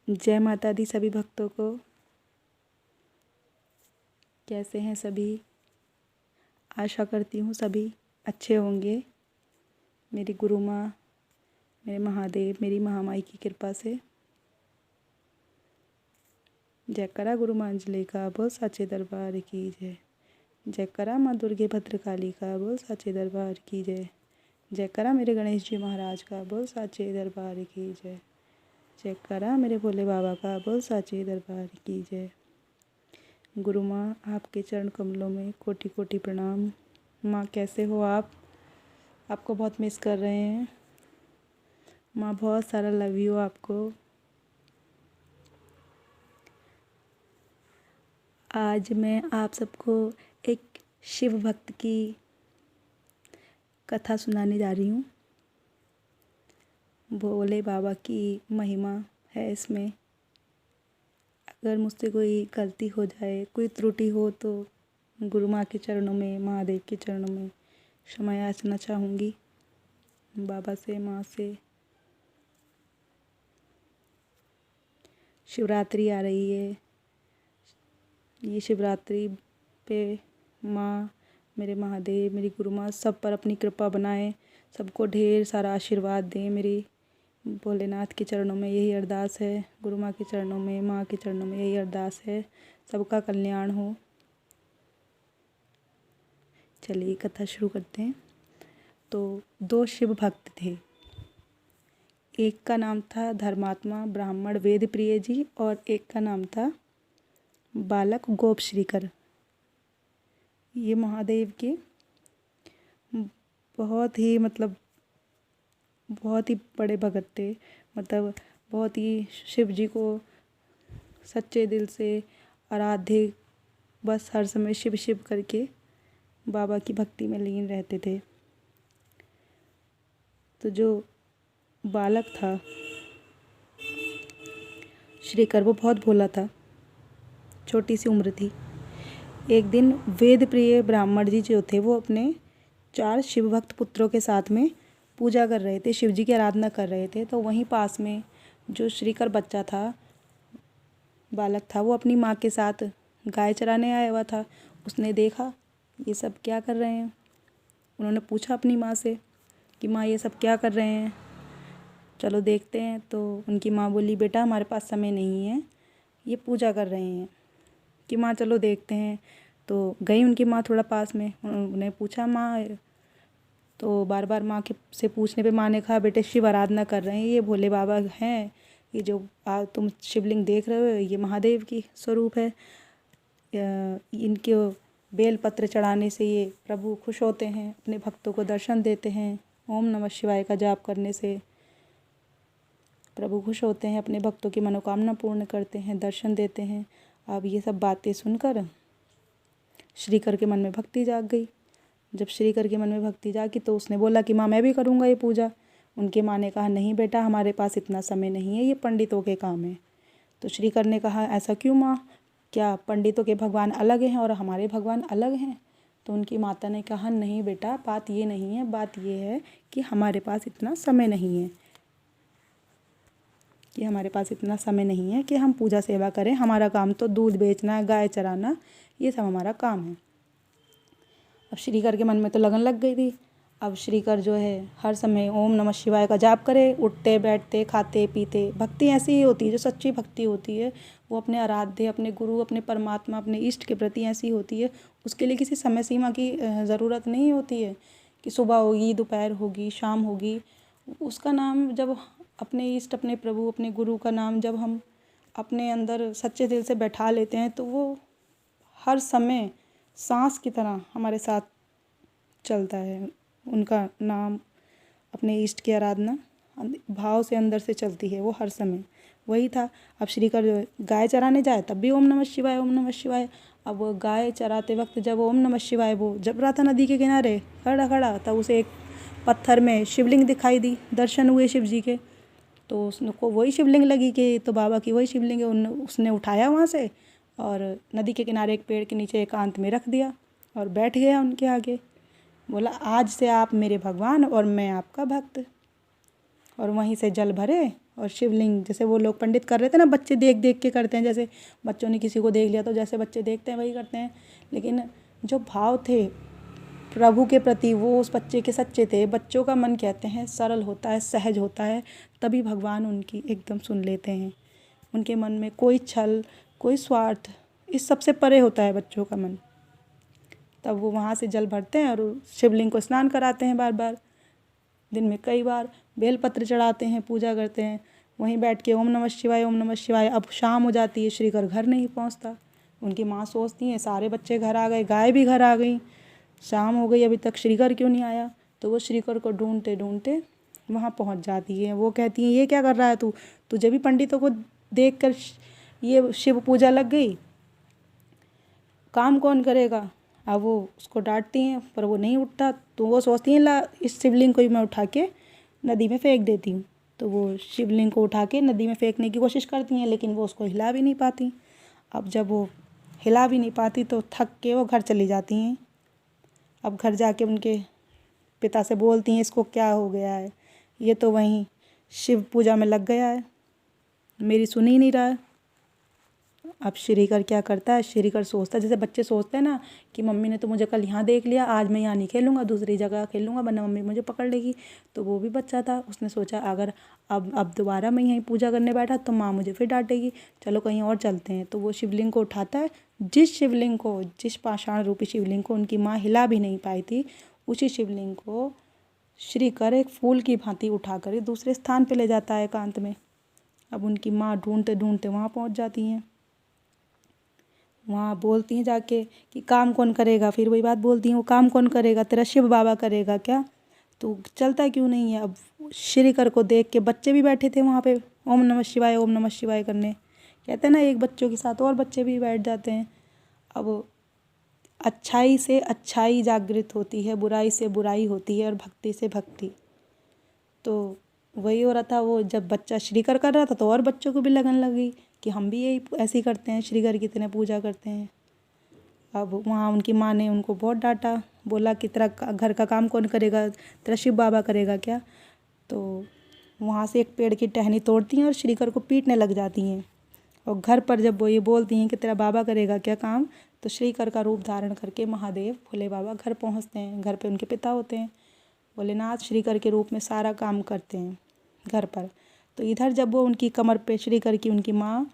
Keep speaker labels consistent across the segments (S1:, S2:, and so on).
S1: जय माता दी सभी भक्तों को। कैसे हैं सभी? आशा करती हूँ सभी अच्छे होंगे। मेरी गुरु माँ, मेरे महादेव, मेरी महामाई की कृपा से। जय करा गुरु मांजले का, बोल साचे दरबार की जय। जय करा माँ दुर्गे भद्रकाली का, बोल साचे दरबार की जय। जय करा मेरे गणेश जी महाराज का, बोल साचे दरबार की जय। जय करा मेरे भोले बाबा का, बोल साचे दरबार की जय। गुरु माँ, आपके चरण कमलों में कोटि कोटि प्रणाम। माँ कैसे हो आप? आपको बहुत मिस कर रहे हैं माँ, बहुत सारा लव यू आपको। आज मैं आप सबको एक शिव भक्त की कथा सुनाने जा रही हूँ। भोले बाबा की महिमा है इसमें। अगर मुझसे कोई गलती हो जाए, कोई त्रुटि हो, तो गुरु माँ के चरणों में, महादेव के चरणों में क्षमा याचना चाहूँगी, बाबा से, माँ से। शिवरात्रि आ रही है। ये शिवरात्रि पे माँ, मेरे महादेव, मेरी गुरु माँ सब पर अपनी कृपा बनाए, सबको ढेर सारा आशीर्वाद दें। मेरी भोलेनाथ के चरणों में यही अरदास है, गुरु माँ के चरणों में, माँ के चरणों में यही अरदास है, सबका कल्याण हो। चलिए कथा शुरू करते हैं। तो दो शिव भक्त थे। एक का नाम था धर्मात्मा ब्राह्मण वेद प्रिय जी, और एक का नाम था बालक गोप श्रीकर। ये महादेव के बहुत ही बहुत ही बड़े भगत थे। बहुत ही शिव जी को सच्चे दिल से आराध्य, बस हर समय शिव शिव करके बाबा की भक्ति में लीन रहते थे। तो जो बालक था श्रीकर, वो बहुत भोला था, छोटी सी उम्र थी। एक दिन वेद प्रिय ब्राह्मण जी जो थे, वो अपने 4 शिव भक्त पुत्रों के साथ में पूजा कर रहे थे, शिव जी की आराधना कर रहे थे। तो वहीं पास में जो श्रीकर बच्चा था, बालक था, वो अपनी माँ के साथ गाय चराने आया हुआ था। उसने देखा ये सब क्या कर रहे हैं। उन्होंने पूछा अपनी माँ से कि माँ ये सब क्या कर रहे हैं, चलो देखते हैं। तो उनकी माँ बोली, बेटा हमारे पास समय नहीं है, ये पूजा कर रहे हैं। कि माँ चलो देखते हैं। तो गई उनकी माँ थोड़ा पास में, उन्हें पूछा माँ। तो बार बार माँ के से पूछने पे माँ ने कहा, बेटे शिव आराधना कर रहे हैं, ये भोले बाबा हैं, ये जो तुम शिवलिंग देख रहे हो ये महादेव की स्वरूप है। इनके बेल पत्र चढ़ाने से ये प्रभु खुश होते हैं, अपने भक्तों को दर्शन देते हैं। ओम नमः शिवाय का जाप करने से प्रभु खुश होते हैं, अपने भक्तों की मनोकामना पूर्ण करते हैं, दर्शन देते हैं। अब ये सब बातें सुनकर श्रीकर के मन में भक्ति जाग गई। जब श्रीकर के मन में भक्ति जागी तो उसने बोला कि माँ मैं भी करूँगा ये पूजा। उनकी माँ ने कहा, नहीं बेटा हमारे पास इतना समय नहीं है, ये पंडितों के काम है। तो श्रीकर ने कहा, ऐसा क्यों माँ, क्या पंडितों के भगवान अलग हैं और हमारे भगवान अलग हैं? तो उनकी माता ने कहा, नहीं बेटा बात ये नहीं है, बात ये है कि हमारे पास इतना समय नहीं है, कि हम पूजा सेवा करें। हमारा काम तो दूध बेचना, गाय चराना, ये सब हमारा काम है। अब श्रीकर के मन में तो लगन लग गई थी। अब श्रीकर जो है हर समय ओम नमः शिवाय का जाप करे, उठते बैठते खाते पीते। भक्ति ऐसी ही होती है, जो सच्ची भक्ति होती है वो अपने आराध्य, अपने गुरु, अपने परमात्मा, अपने इष्ट के प्रति ऐसी होती है। उसके लिए किसी समय सीमा की ज़रूरत नहीं होती है कि सुबह होगी, दोपहर होगी, शाम होगी। उसका नाम जब अपने इष्ट, अपने प्रभु, अपने गुरु का नाम जब हम अपने अंदर सच्चे दिल से बैठा लेते हैं, तो वो हर समय सांस की तरह हमारे साथ चलता है। उनका नाम, अपने इष्ट की आराधना भाव से अंदर से चलती है, वो हर समय वही था। अब श्रीकर जो गाय चराने जाए तब भी ओम नमः शिवाय, ओम नमः शिवाय। अब वो गाय चराते वक्त जब ओम नमः शिवाय वो जब रहा था नदी के किनारे खड़ा खड़ा, तब उसे एक पत्थर में शिवलिंग दिखाई दी, दर्शन हुए शिव जी के। तो उसको वही शिवलिंग लगी कि तो बाबा की वही शिवलिंग है। उसने उठाया वहाँ से और नदी के किनारे एक पेड़ के नीचे एकांत में रख दिया और बैठ गया उनके आगे। बोला, आज से आप मेरे भगवान और मैं आपका भक्त। और वहीं से जल भरे और शिवलिंग, जैसे वो लोग पंडित कर रहे थे ना, बच्चे देख देख के करते हैं, जैसे बच्चों ने किसी को देख लिया तो जैसे बच्चे देखते हैं वही करते हैं, लेकिन जो भाव थे प्रभु के प्रति वो उस बच्चे के सच्चे थे। बच्चों का मन कहते हैं सरल होता है, सहज होता है, तभी भगवान उनकी एकदम सुन लेते हैं। उनके मन में कोई छल, कोई स्वार्थ, इस सबसे परे होता है बच्चों का मन। तब वो वहाँ से जल भरते हैं और शिवलिंग को स्नान कराते हैं बार बार, दिन में कई बार बेलपत्र चढ़ाते हैं, पूजा करते हैं, वहीं बैठ के ओम नमः शिवाय ओम नमः शिवाय। अब शाम हो जाती है, श्रीकर घर नहीं पहुंचता। उनकी माँ सोचती हैं सारे बच्चे घर आ गए, गाय भी घर आ गई, शाम हो गई अभी तक श्रीकर क्यों नहीं आया। तो वो श्रीकर को ढूंढते ढूंढते वहाँ पहुँच जाती है। वो कहती हैं ये क्या कर रहा है तू, तुझे भी पंडितों को देख कर ये शिव पूजा लग गई, काम कौन करेगा। अब वो उसको डांटती हैं पर वो नहीं उठता। तो वो सोचती हैं ला इस शिवलिंग को ही मैं उठा के नदी में फेंक देती हूँ। तो वो शिवलिंग को उठा के नदी में फेंकने की कोशिश करती हैं, लेकिन वो उसको हिला भी नहीं पाती। अब जब वो हिला भी नहीं पाती तो थक के वो घर चली जाती हैं। अब घर जाके उनके पिता से बोलती हैं इसको क्या हो गया है, ये तो वहीं शिव पूजा में लग गया है, मेरी सुन ही नहीं रहा है। अब श्रीकर क्या करता है, श्रीकर सोचता है जैसे बच्चे सोचते हैं ना कि मम्मी ने तो मुझे कल यहाँ देख लिया, आज मैं यहाँ नहीं खेलूँगा, दूसरी जगह खेलूँगा वरना मम्मी मुझे पकड़ लेगी। तो वो भी बच्चा था, उसने सोचा अगर अब दोबारा मैं यहीं पूजा करने बैठा तो माँ मुझे फिर डांटेगी, चलो कहीं और चलते हैं। तो वो शिवलिंग को उठाता है, जिस पाषाण रूपी शिवलिंग को उनकी माँ हिला भी नहीं पाई थी, उसी शिवलिंग को श्रीकर एक फूल की भांति उठाकर दूसरे स्थान पर ले जाता है एकांत में। अब उनकी माँ ढूंढते ढूंढते वहाँ पहुँच जाती हैं। वहाँ बोलती हैं जाके कि काम कौन करेगा, फिर वही बात बोलती हैं वो काम कौन करेगा, तेरा शिव बाबा करेगा क्या, तो चलता क्यों नहीं है। अब श्रीकर को देख के बच्चे भी बैठे थे वहाँ पे ओम नमः शिवाय करने, कहते हैं ना एक बच्चों के साथ और बच्चे भी बैठ जाते हैं। अब अच्छाई से अच्छाई जागृत होती है, बुराई से बुराई होती है और भक्ति से भक्ति। तो वही हो रहा था, वो जब बच्चा श्रीकर कर रहा था तो और बच्चों को भी लगन लगी कि हम भी यही ऐसे ही करते हैं, श्रीकर की तरह पूजा करते हैं। अब वहाँ उनकी माँ ने उनको बहुत डांटा, बोला कि तेरा घर का काम कौन करेगा, तेरा शिव बाबा करेगा क्या। तो वहाँ से एक पेड़ की टहनी तोड़ती हैं और श्रीकर को पीटने लग जाती हैं। और घर पर जब वो ये बोलती हैं कि तेरा बाबा करेगा क्या काम, तो श्रीकर का रूप धारण करके महादेव भोले बाबा घर पहुँचते हैं। घर पे उनके पिता होते हैं, भोलेनाथ श्रीकर के रूप में सारा काम करते हैं घर पर। तो इधर जब वो उनकी कमर पे श्रीकर की उनकी माँ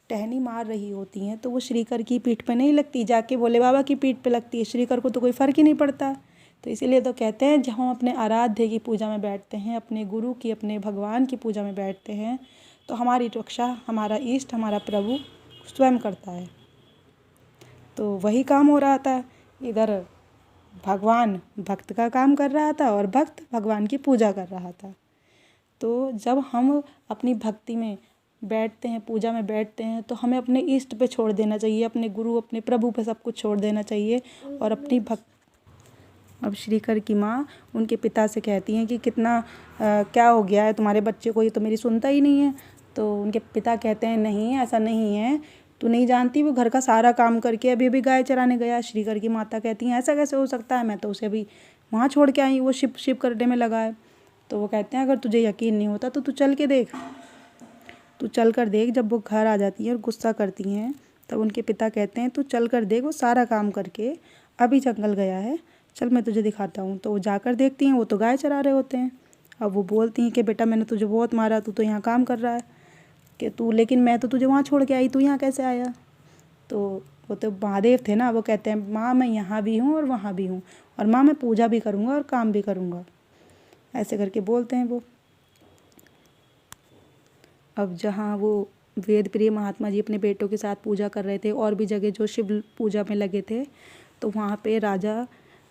S1: टहनी मार रही होती हैं तो वो श्रीकर की पीठ पे नहीं लगती, जाके भोले बाबा की पीठ पे लगती है। श्रीकर को तो कोई फ़र्क ही नहीं पड़ता। तो इसीलिए तो कहते हैं जब हम अपने आराध्य की पूजा में बैठते हैं, अपने गुरु की, अपने भगवान की पूजा में बैठते हैं, तो हमारी रक्षा हमारा इष्ट, हमारा प्रभु स्वयं करता है। तो वही काम हो रहा था, इधर भगवान भक्त का काम कर रहा था और भक्त भगवान की पूजा कर रहा था। तो जब हम अपनी भक्ति में बैठते हैं, पूजा में बैठते हैं, तो हमें अपने इष्ट पे छोड़ देना चाहिए, अपने गुरु, अपने प्रभु पे सब कुछ छोड़ देना चाहिए और अपनी अब श्रीकर की माँ उनके पिता से कहती हैं कि कितना क्या हो गया है तुम्हारे बच्चे को, ये तो मेरी सुनता ही नहीं है। तो उनके पिता कहते हैं नहीं ऐसा नहीं है, तू नहीं जानती, वो घर का सारा काम करके अभी अभी गाय चराने गया। श्रीकर की माता कहती हैं ऐसा कैसे हो सकता है, मैं तो उसे अभी वहाँ छोड़ के आई, वो शिव करने में लगा है। तो वो कहते हैं अगर तुझे यकीन नहीं होता तो तू चल के देख, तू चल कर देख। जब वो घर आ जाती हैं और गुस्सा करती हैं तब उनके पिता कहते हैं तू चल कर देख, वो सारा काम करके अभी जंगल गया है, चल मैं तुझे दिखाता हूँ। तो वो जाकर देखती हैं वो तो गाय चरा रहे होते हैं। अब वो बोलती हैं कि बेटा मैंने तुझे बहुत मारा, तू तो यहाँ काम कर रहा है कि तू, लेकिन मैं तो तुझे वहाँ छोड़ के आई, तू यहाँ कैसे आया। तो वो तो महादेव थे ना, वो कहते हैं माँ मैं यहाँ भी हूँ और वहाँ भी हूँ, और माँ मैं पूजा भी करूँगा और काम भी करूँगा, ऐसे करके बोलते हैं वो। अब जहाँ वो वेद प्रिय महात्मा जी अपने बेटों के साथ पूजा कर रहे थे और भी जगह जो शिव पूजा में लगे थे, तो वहाँ पे राजा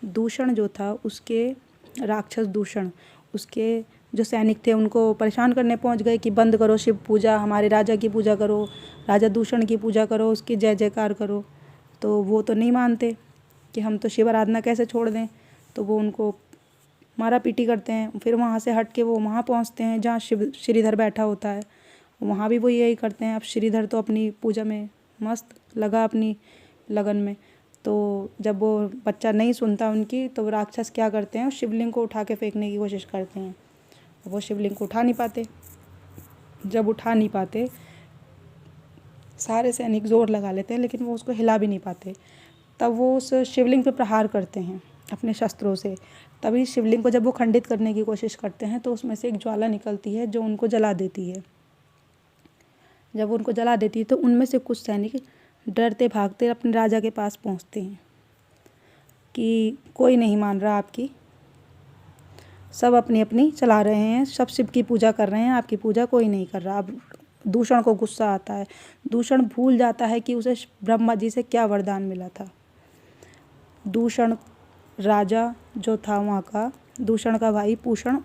S1: दूषण जो था, उसके राक्षस दूषण, उसके जो सैनिक थे उनको परेशान करने पहुँच गए कि बंद करो शिव पूजा, हमारे राजा की पूजा करो, राजा दूषण की पूजा करो, उसकी जय जयकार करो। तो वो तो नहीं मानते कि हम तो शिव आराधना कैसे छोड़ दें, तो वो उनको मारा पीटी करते हैं। फिर वहाँ से हट के वो वहाँ पहुँचते हैं जहाँ श्रीधर बैठा होता है, वहाँ भी वो यही करते हैं। अब श्रीधर तो अपनी पूजा में मस्त लगा, अपनी लगन में। तो जब वो बच्चा नहीं सुनता उनकी, तो वो राक्षस क्या करते हैं, शिवलिंग को उठा के फेंकने की कोशिश करते हैं। वो शिवलिंग को उठा नहीं पाते। जब उठा नहीं पाते, सारे सैनिक ज़ोर लगा लेते हैं लेकिन वो उसको हिला भी नहीं पाते, तब वो उस शिवलिंग पे प्रहार करते हैं अपने शस्त्रों से। तभी शिवलिंग को जब वो खंडित करने की कोशिश करते हैं तो उसमें से एक ज्वाला निकलती है जो उनको जला देती है। जब वो उनको जला देती है तो उनमें से कुछ सैनिक डरते भागते अपने राजा के पास पहुंचते हैं कि कोई नहीं मान रहा आपकी, सब अपनी अपनी चला रहे हैं, सब शिव की पूजा कर रहे हैं, आपकी पूजा कोई नहीं कर रहा। अब दूषण को गुस्सा आता है। दूषण भूल जाता है कि उसे ब्रह्मा जी से क्या वरदान मिला था। दूषण राजा जो था वहाँ का, दूषण का भाई पूषण,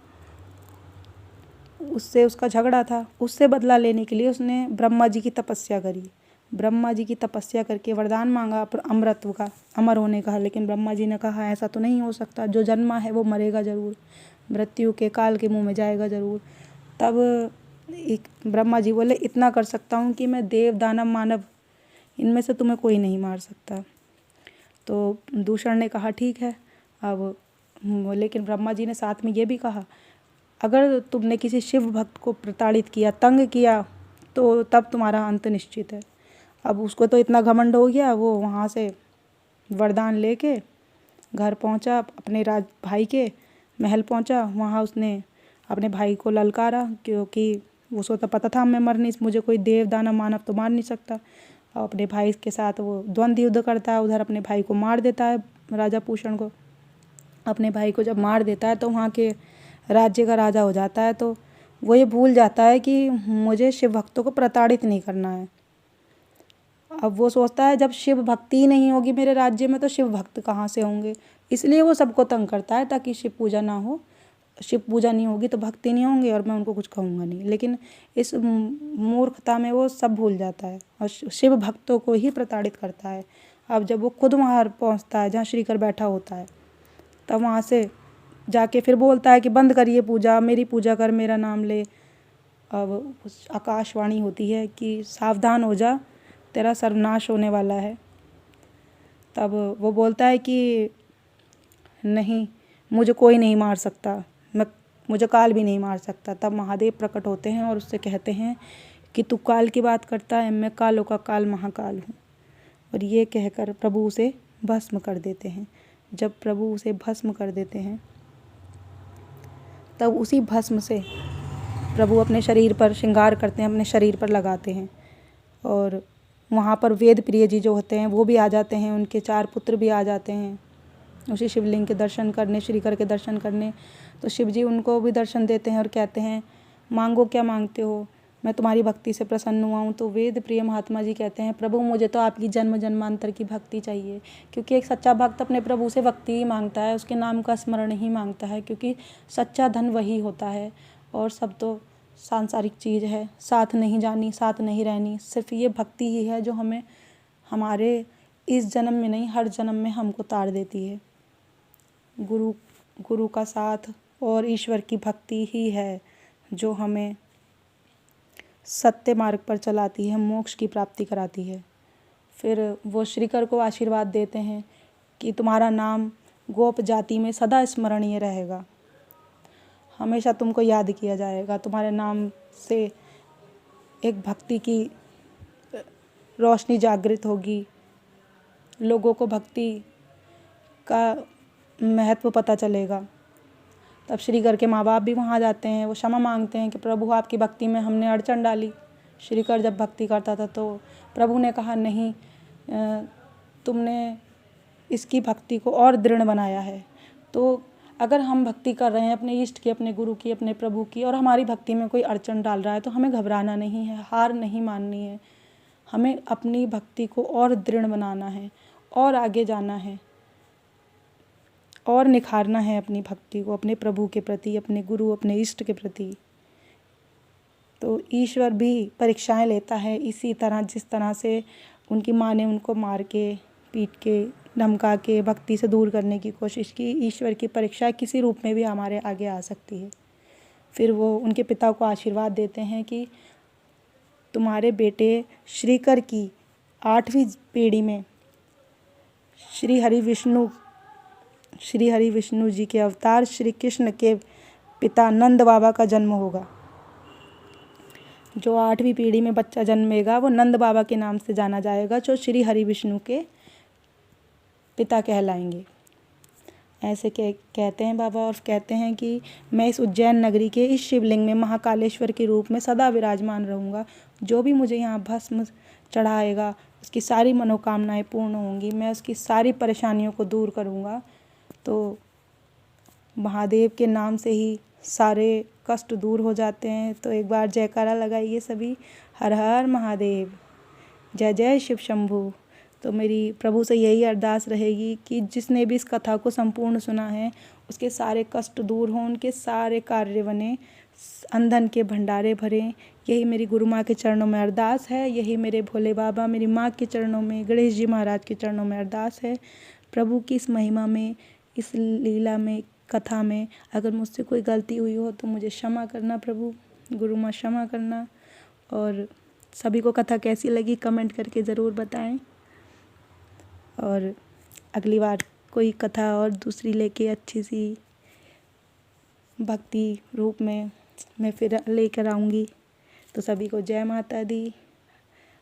S1: उससे उसका झगड़ा था। उससे बदला लेने के लिए उसने ब्रह्मा जी की तपस्या करी। ब्रह्मा जी की तपस्या करके वरदान मांगा अमरत्व का, अमर होने का। लेकिन ब्रह्मा जी ने कहा ऐसा तो नहीं हो सकता, जो जन्मा है वो मरेगा ज़रूर, मृत्यु के काल के मुंह में जाएगा ज़रूर। तब एक ब्रह्मा जी बोले इतना कर सकता हूँ कि मैं देव दानव मानव इनमें से तुम्हें कोई नहीं मार सकता। तो दूषण ने कहा ठीक है। अब लेकिन ब्रह्मा जी ने साथ में ये भी कहा अगर तुमने किसी शिव भक्त को प्रताड़ित किया, तंग किया, तो तब तुम्हारा अंत निश्चित है। अब उसको तो इतना घमंड हो गया, वो वहाँ से वरदान लेके घर पहुँचा, अपने भाई के महल पहुँचा। वहाँ उसने अपने भाई को ललकारा क्योंकि उसको तो पता था मैं मर नहीं, मुझे कोई देव दानव मानव तो मार नहीं सकता। और अपने भाई के साथ वो द्वंद्व युद्ध करता है, उधर अपने भाई को मार देता है राजा पूषण को। अपने भाई को जब मार देता है तो वहाँ के राज्य का राजा हो जाता है। तो वो ये भूल जाता है कि मुझे शिव भक्तों को प्रताड़ित नहीं करना है। अब वो सोचता है जब शिव भक्ति ही नहीं होगी मेरे राज्य में तो शिव भक्त कहाँ से होंगे, इसलिए वो सबको तंग करता है ताकि शिव पूजा ना हो। शिव पूजा नहीं होगी तो भक्ति नहीं होंगे और मैं उनको कुछ कहूँगा नहीं। लेकिन इस मूर्खता में वो सब भूल जाता है और शिव भक्तों को ही प्रताड़ित करता है। अब जब वो खुद वहाँ पहुँचता है जहाँ श्रीकर बैठा होता है, तब वहाँ से जाके फिर बोलता है कि बंद करिए पूजा, मेरी पूजा कर, मेरा नाम ले। अब आकाशवाणी होती है कि सावधान हो जा, तेरा सर्वनाश होने वाला है। तब वो बोलता है कि नहीं, मुझे कोई नहीं मार सकता, मुझे काल भी नहीं मार सकता। तब महादेव प्रकट होते हैं और उससे कहते हैं कि तू काल की बात करता है, मैं कालों का काल महाकाल हूँ। और ये कहकर प्रभु उसे भस्म कर देते हैं। जब प्रभु उसे भस्म कर देते हैं तब उसी भस्म से प्रभु अपने शरीर पर श्रृंगार करते हैं, अपने शरीर पर लगाते हैं। और वहाँ पर वेद प्रिय जी जो होते हैं वो भी आ जाते हैं, उनके 4 पुत्र भी आ जाते हैं उसी शिवलिंग के दर्शन करने, श्रीकर के दर्शन करने। तो शिव जी उनको भी दर्शन देते हैं और कहते हैं मांगो क्या मांगते हो, मैं तुम्हारी भक्ति से प्रसन्न हुआ हूँ। तो वेद प्रिय महात्मा जी कहते हैं प्रभु मुझे तो आपकी जन्म जन्मांतर की भक्ति चाहिए, क्योंकि एक सच्चा भक्त अपने प्रभु से भक्ति ही मांगता है, उसके नाम का स्मरण ही मांगता है, क्योंकि सच्चा धन वही होता है और सब तो सांसारिक चीज़ है, साथ नहीं जानी साथ नहीं रहनी। सिर्फ ये भक्ति ही है जो हमें हमारे इस जन्म में नहीं हर जन्म में हमको तार देती है। गुरु का साथ और ईश्वर की भक्ति ही है जो हमें सत्य मार्ग पर चलाती है, मोक्ष की प्राप्ति कराती है। फिर वो श्रीकर को आशीर्वाद देते हैं कि तुम्हारा नाम गोप जाति में सदा स्मरणीय रहेगा, हमेशा तुमको याद किया जाएगा, तुम्हारे नाम से एक भक्ति की रोशनी जागृत होगी, लोगों को भक्ति का महत्व पता चलेगा। तब श्रीकर के माँ बाप भी वहाँ जाते हैं, वो क्षमा मांगते हैं कि प्रभु आपकी भक्ति में हमने अड़चन डाली। श्रीकर जब भक्ति करता था तो प्रभु ने कहा नहीं, तुमने इसकी भक्ति को और दृढ़ बनाया है। तो अगर हम भक्ति कर रहे हैं अपने इष्ट की, अपने गुरु की, अपने प्रभु की, और हमारी भक्ति में कोई अड़चन डाल रहा है तो हमें घबराना नहीं है, हार नहीं माननी है। हमें अपनी भक्ति को और दृढ़ बनाना है और आगे जाना है और निखारना है अपनी भक्ति को अपने प्रभु के प्रति, अपने गुरु, अपने इष्ट के प्रति। तो ईश्वर भी परीक्षाएं लेता है इसी तरह, जिस तरह से उनकी माँ ने उनको मार के, पीट के, धमका के भक्ति से दूर करने की कोशिश की। ईश्वर की परीक्षा किसी रूप में भी हमारे आगे आ सकती है। फिर वो उनके पिता को आशीर्वाद देते हैं कि तुम्हारे बेटे श्रीकर की 8वीं पीढ़ी में श्री हरि विष्णु जी के अवतार श्री कृष्ण के पिता नंद बाबा का जन्म होगा। जो 8वीं पीढ़ी में बच्चा जन्मेगा वो नंद बाबा के नाम से जाना जाएगा, जो श्री हरि विष्णु के पिता कहलाएंगे। ऐसे कहते हैं बाबा। और कहते हैं कि मैं इस उज्जैन नगरी के इस शिवलिंग में महाकालेश्वर के रूप में सदा विराजमान रहूँगा। जो भी मुझे यहाँ भस्म चढ़ाएगा उसकी सारी मनोकामनाएं पूर्ण होंगी, मैं उसकी सारी परेशानियों को दूर करूँगा। तो महादेव के नाम से ही सारे कष्ट दूर हो जाते हैं। तो एक बार जयकारा लगाइए सभी, हर हर महादेव, जय जय शिव शंभू। तो मेरी प्रभु से यही अरदास रहेगी कि जिसने भी इस कथा को संपूर्ण सुना है उसके सारे कष्ट दूर हों, उनके सारे कार्य बने, अंधन के भंडारे भरें। यही मेरी गुरु माँ के चरणों में अरदास है, यही मेरे भोले बाबा मेरी माँ के चरणों में, गणेश जी महाराज के चरणों में अरदास है। प्रभु की इस महिमा में, इस लीला में, कथा में अगर मुझसे कोई गलती हुई हो तो मुझे क्षमा करना प्रभु, गुरु माँ क्षमा करना। और सभी को कथा कैसी लगी कमेंट करके ज़रूर बताएं। और अगली बार कोई कथा और दूसरी लेके अच्छी सी भक्ति रूप में मैं फिर लेकर आऊँगी। तो सभी को जय माता दी,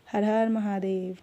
S1: हर हर महादेव।